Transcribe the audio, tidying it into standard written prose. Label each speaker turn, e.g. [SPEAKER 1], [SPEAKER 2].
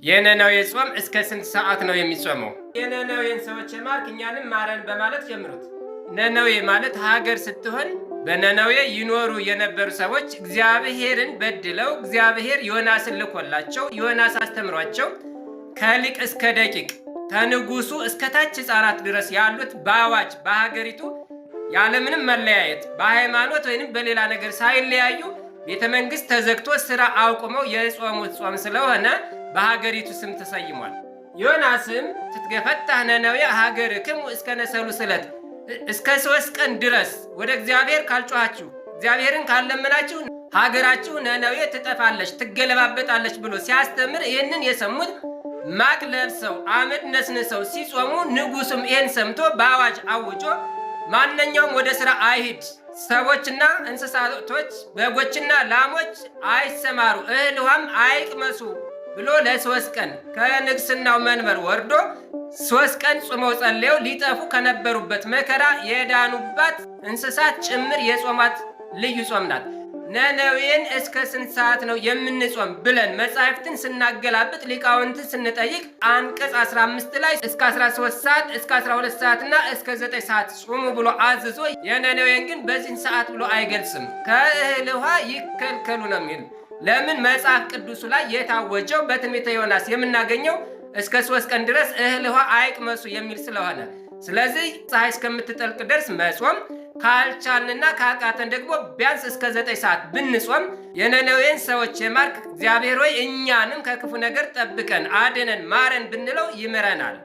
[SPEAKER 1] የነነዌ ጾም እስከ ስንት ሰዓት ነው የሚጾመው? የነነዌን ሰዎች የማርክ እኛንም ማረን በማለት ጀምሩት። ነነዌ ማለት ሀገር ስትሆን በነነዌ ይኖሩ የነበሩ ሰዎች እግዚአብሔርን በድለው እግዚአብሔር ዮናስን ልኮላቸው ዮናስ አስተምሯቸው ከሊቅ እስከ ደቂቅ ከንጉሱ እስከ ታች ሕፃናት ድረስ ያሉት በአዋጅ በሀገሪቱ ያለምንም መለያየት በሃይማኖት ወይንም በሌላ ነገር ሳይለያዩ ቤተ መንግስት ተዘግቶ ስራ አቁመው የጾሙት ጾም ስለሆነ በሀገሪቱ ስም ተሰይሟል። ዮናስም ትትገፈታህ ነነዌ ሀገርክሙ እስከ ነሰሉ ስለት እስከ 3 ቀን ድረስ ወደ እግዚአብሔር ካልጮኻችሁ እግዚአብሔርን ካልለመናችሁ ሀገራችሁ ነነዌ ትጠፋለች ትገለባበጣለች ብሎ ሲያስተምር ይህንን የሰሙት ማቅ ለብሰው አመድ ነስንሰው ሲጾሙ ንጉሱም ይህን ሰምቶ በአዋጅ አውጆ ማንኛውም ወደ ስራ አይሂድ፣ ሰዎችና እንስሳቶች በጎችና ላሞች አይሰማሩ፣ እህል ውሃም አይቅመሱ ብሎ ለ3 ቀን ከንግስናው መንበር ወርዶ 3 ቀን ጾመው ጸልየው ሊጠፉ ከነበሩበት መከራ የዳኑባት እንስሳት ጭምር የጾማት ልዩ ጾም ናት። ነነዌን እስከ ስንት ሰዓት ነው የምንጾም ብለን መጻሕፍትን ስናገላብጥ ሊቃውንትን ስንጠይቅ አንቀጽ 15 ላይ እስከ 13 ሰዓት እስከ 12 ሰዓትና እስከ 9 ሰዓት ጾሙ ብሎ አዝዞ የነነዌን ግን በዚህን ሰዓት ብሎ አይገልጽም። ከእህል ውሃ ይከልከሉ ነው የሚል። ለምን? መጽሐፍ ቅዱሱ ላይ የታወጀው በትንቢተ ዮናስ የምናገኘው እስከ 3 ቀን ድረስ እህል ውሃ አይቅመሱ የሚል ስለሆነ፣ ስለዚህ ፀሐይ እስከምትጠልቅ ድረስ መጾም ካልቻልንና ካቃተን ደግሞ ቢያንስ እስከ 9 ሰዓት ብንጾም የነነዌን ሰዎች የማርክ እግዚአብሔር ሆይ እኛንም ከክፉ ነገር ጠብቀን አድነን ማረን ብንለው ይምረናል።